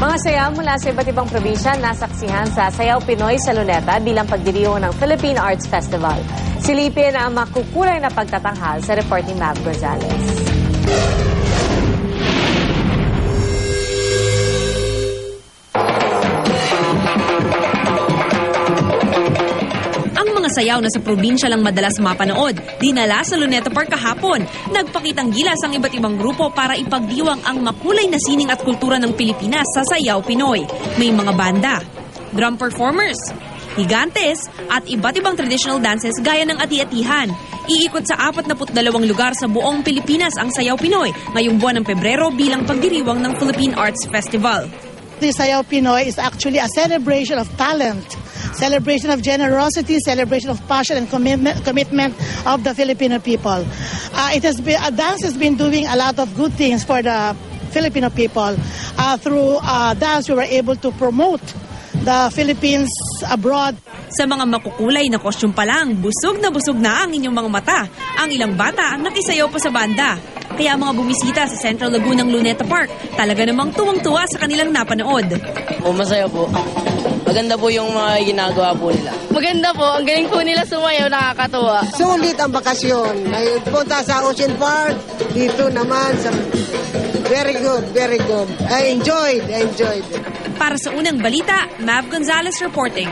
Mga sayaw mula sa iba't ibang probinsya nasaksihan sa Sayaw Pinoy sa Luneta bilang pagdiriwang ng Philippine Arts Festival. Silipin ang makukulay na pagtatanghal sa report ni Mav Gonzalez. Sayaw na sa probinsya lang madalas mapanood, dinala sa Luneta Park kahapon. Nagpakitang gilas ang iba't ibang grupo para ipagdiwang ang makulay na sining at kultura ng Pilipinas sa Sayaw Pinoy. May mga banda, drum performers, higantes, at iba't ibang traditional dances gaya ng ati-atihan. Iikot sa 42 lugar sa buong Pilipinas ang Sayaw Pinoy ngayong buwan ng Pebrero bilang pagdiriwang ng Philippine Arts Festival. The Sayaw Pinoy is actually a celebration of talent, celebration of generosity, celebration of passion and commitment of the Filipino people. Dance has been doing a lot of good things for the Filipino people. Through dance, we were able to promote the Philippines abroad. Sa mga makukulay na kostyum pa lang, busog na ang inyong mga mata. Ang ilang bata nakisayaw pa sa banda. Kaya mga bumisita sa Central Laguna ng Luneta Park, talaga namang tuwang-tuwa sa kanilang napanood. Masaya po. Maganda po yung mga ginagawa po nila. Maganda po. Ang galing po nila sumayaw, nakakatuwa. Sulit ang bakasyon. Punta sa Ocean Park, dito naman sa... Very good, very good. I enjoyed. Para sa unang balita, Mav Gonzalez reporting.